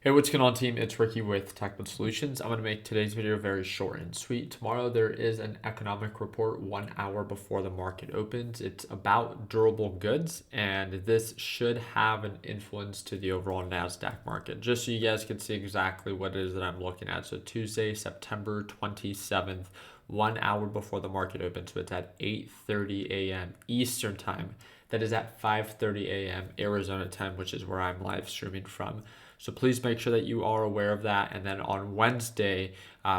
Hey, what's going on, team? It's Ricky with Technical Solutions. I'm going to make today's video very short and sweet. Tomorrow there is an economic report 1 hour before the market opens. It's about durable goods, and this should have an influence to the overall NASDAQ market. Just so you guys can see exactly what it is that I'm looking at. So Tuesday, September 27th, 1 hour before the market opens. So it's at 8:30 a.m. Eastern time. That is at 5:30 a.m. Arizona time, which is where I'm live streaming from. So please make sure that you are aware of that. And then on Wednesday,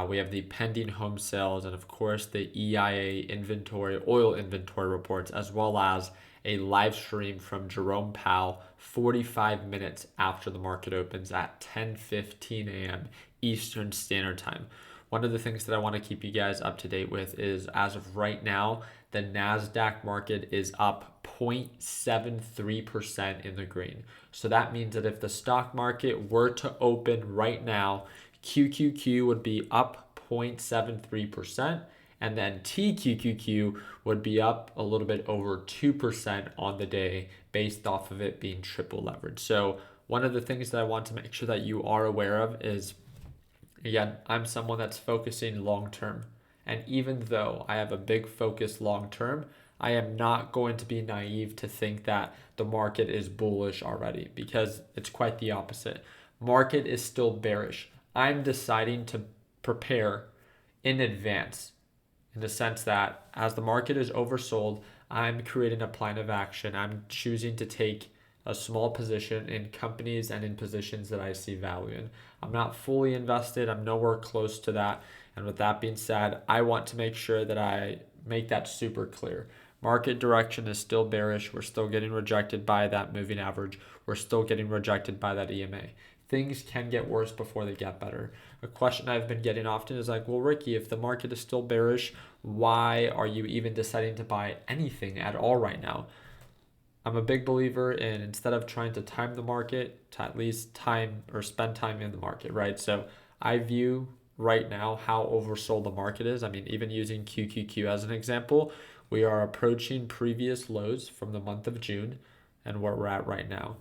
we have the pending home sales and, of course, the EIA inventory, oil inventory reports, as well as a live stream from Jerome Powell 45 minutes after the market opens at 10:15 a.m. Eastern Standard Time. One of the things that I want to keep you guys up to date with is, as of right now, the NASDAQ market is up 0.73% in the green. So that means that if the stock market were to open right now, QQQ would be up 0.73%, and then TQQQ would be up a little bit over 2% on the day based off of it being triple leveraged. So one of the things that I want to make sure that you are aware of is, again, I'm someone that's focusing long term. And even though I have a big focus long term, I am not going to be naive to think that the market is bullish already, because it's quite the opposite. Market is still bearish. I'm deciding to prepare in advance, in the sense that as the market is oversold, I'm creating a plan of action. I'm choosing to take a small position in companies and in positions that I see value in. I'm not fully invested. I'm nowhere close to that. And with that being said, I want to make sure that I make that super clear. Market direction is still bearish. We're still getting rejected by that moving average. We're still getting rejected by that EMA. Things can get worse before they get better. A question I've been getting often is like, well, Ricky, if the market is still bearish, why are you even deciding to buy anything at all right now? I'm a big believer in, instead of trying to time the market, to at least time or spend time in the market, right? So I view right now how oversold the market is. I mean, even using QQQ as an example, we are approaching previous lows from the month of June and where we're at right now.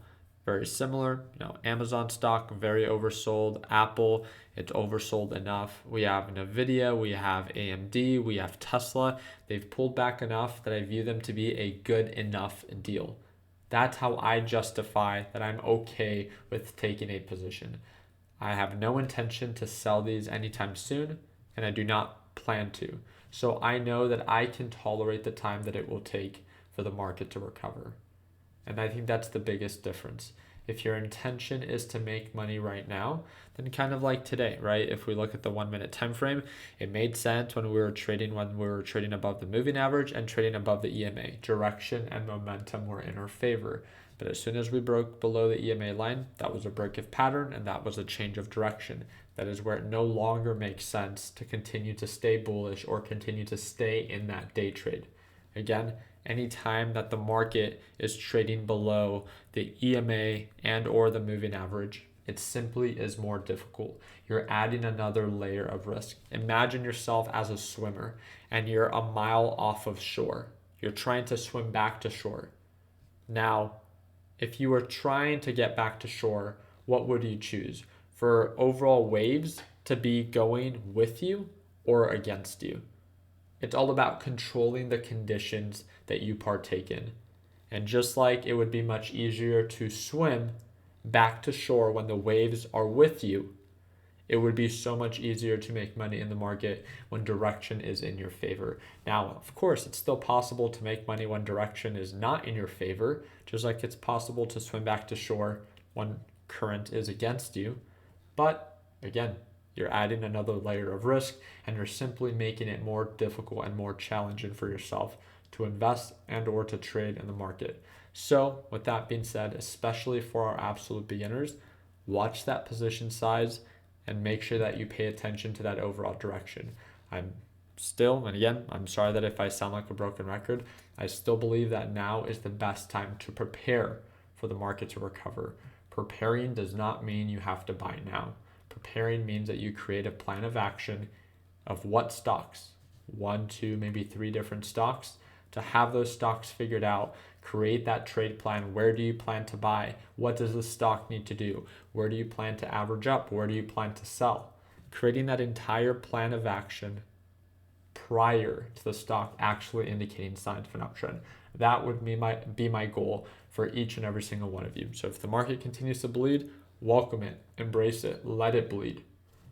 Very similar, Amazon stock, very oversold. Apple, it's oversold enough. We have Nvidia, we have AMD, we have Tesla. They've pulled back enough that I view them to be a good enough deal. That's how I justify that I'm okay with taking a position. I have no intention to sell these anytime soon, and I do not plan to. So I know that I can tolerate the time that it will take for the market to recover. And I think that's the biggest difference. If your intention is to make money right now, then kind of like today, right? If we look at the 1 minute time frame, it made sense when we were trading above the moving average and trading above the EMA. Direction and momentum were in our favor. But as soon as we broke below the EMA line, that was a break of pattern, and that was a change of direction. That is where it no longer makes sense to continue to stay bullish or continue to stay in that day trade. Again, anytime that the market is trading below the EMA and or the moving average, it simply is more difficult. You're adding another layer of risk. Imagine yourself as a swimmer and you're a mile off of shore. You're trying to swim back to shore. Now, if you were trying to get back to shore, what would you choose? For overall waves to be going with you or against you? It's all about controlling the conditions that you partake in. And just like it would be much easier to swim back to shore when the waves are with you, it would be so much easier to make money in the market when direction is in your favor. Now, of course, it's still possible to make money when direction is not in your favor, just like it's possible to swim back to shore when current is against you. But again, you're adding another layer of risk, and you're simply making it more difficult and more challenging for yourself to invest and or to trade in the market. So with that being said, especially for our absolute beginners, watch that position size and make sure that you pay attention to that overall direction. I'm sorry that if I sound like a broken record, I still believe that now is the best time to prepare for the market to recover. Preparing does not mean you have to buy now. Preparing means that you create a plan of action of what stocks, 1, 2, maybe 3 different stocks, to have those stocks figured out, Create that trade plan. Where do you plan to buy? What does the stock need to do? Where do you plan to average up? Where do you plan to sell? Creating that entire plan of action prior to the stock actually indicating signs of an uptrend. That would be my goal for each and every single one of you. So if the market continues to bleed, welcome it, embrace it, let it bleed.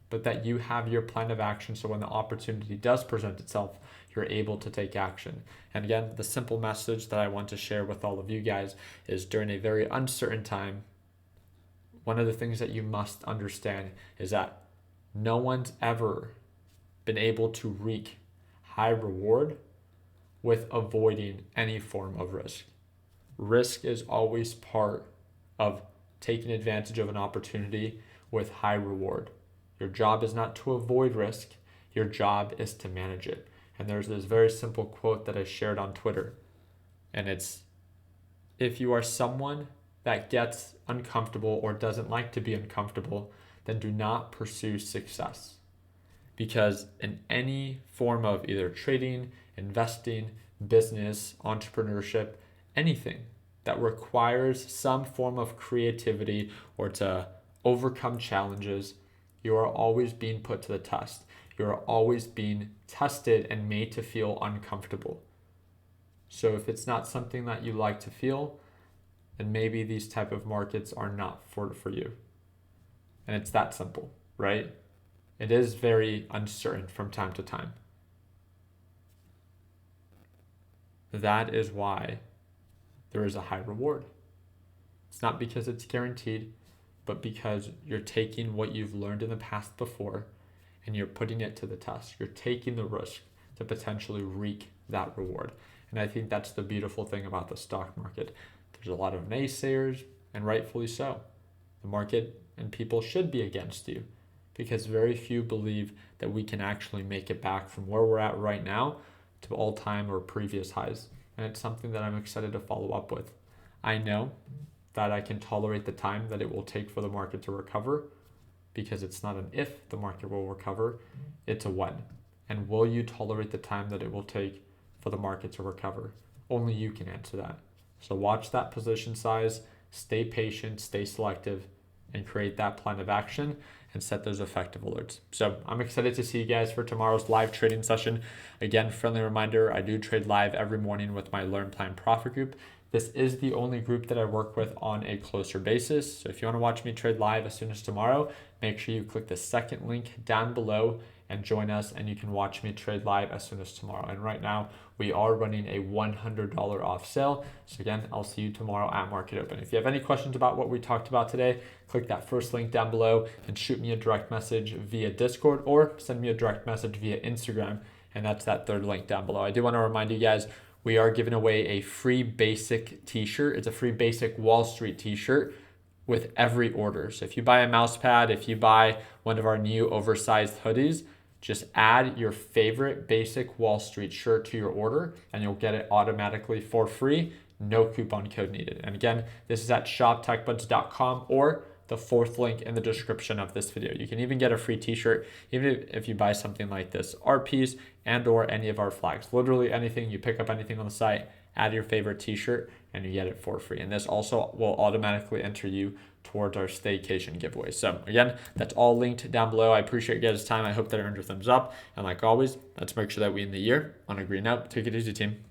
But that you have your plan of action so when the opportunity does present itself, you're able to take action. And again, the simple message that I want to share with all of you guys is during a very uncertain time, one of the things that you must understand is that no one's ever been able to wreak high reward with avoiding any form of risk. Risk is always part of taking advantage of an opportunity with high reward. Your job is not to avoid risk. Your job is to manage it. And there's this very simple quote that I shared on Twitter. And it's, if you are someone that gets uncomfortable or doesn't like to be uncomfortable, then do not pursue success. Because in any form of either trading, investing, business, entrepreneurship, anything that requires some form of creativity or to overcome challenges, you are always being put to the test. You are always being tested and made to feel uncomfortable. So if it's not something that you like to feel, then maybe these type of markets are not for you. And it's that simple, right? It is very uncertain from time to time. That is why there is a high reward. It's not because it's guaranteed, but because you're taking what you've learned in the past before and you're putting it to the test. You're taking the risk to potentially reap that reward. And I think that's the beautiful thing about the stock market. There's a lot of naysayers, and rightfully so. The market and people should be against you because very few believe that we can actually make it back from where we're at right now to all-time or previous highs. And it's something that I'm excited to follow up with. I know that I can tolerate the time that it will take for the market to recover because it's not an if the market will recover, it's a when. And will you tolerate the time that it will take for the market to recover? Only you can answer that. So watch that position size, stay patient, stay selective, and create that plan of action and set those effective alerts. So I'm excited to see you guys for tomorrow's live trading session. Again, friendly reminder, I do trade live every morning with my Learn Plan Profit group. This is the only group that I work with on a closer basis. So if you want to watch me trade live as soon as tomorrow, make sure you click the second link down below and join us, and you can watch me trade live as soon as tomorrow. And right now we are running a $100 off sale. So again, I'll see you tomorrow at market open. If you have any questions about what we talked about today, click that first link down below and shoot me a direct message via Discord or send me a direct message via Instagram. And that's that third link down below. I do want to remind you guys, we are giving away a free basic t-shirt. It's a free basic Wall Street t-shirt with every order. So if you buy a mouse pad, if you buy one of our new oversized hoodies, just add your favorite basic Wall Street shirt to your order and you'll get it automatically for free. No coupon code needed. And again, this is at shoptechbuds.com or the fourth link in the description of this video. You can even get a free t-shirt even if you buy something like this art piece and or any of our flags. Literally anything, you pick up anything on the site, add your favorite t-shirt and you get it for free. And this also will automatically enter you towards our staycation giveaway. So again, that's all linked down below. I appreciate you guys' time. I hope that it earned your thumbs up. And like always, let's make sure that we end the year on a green note. Take it easy, team.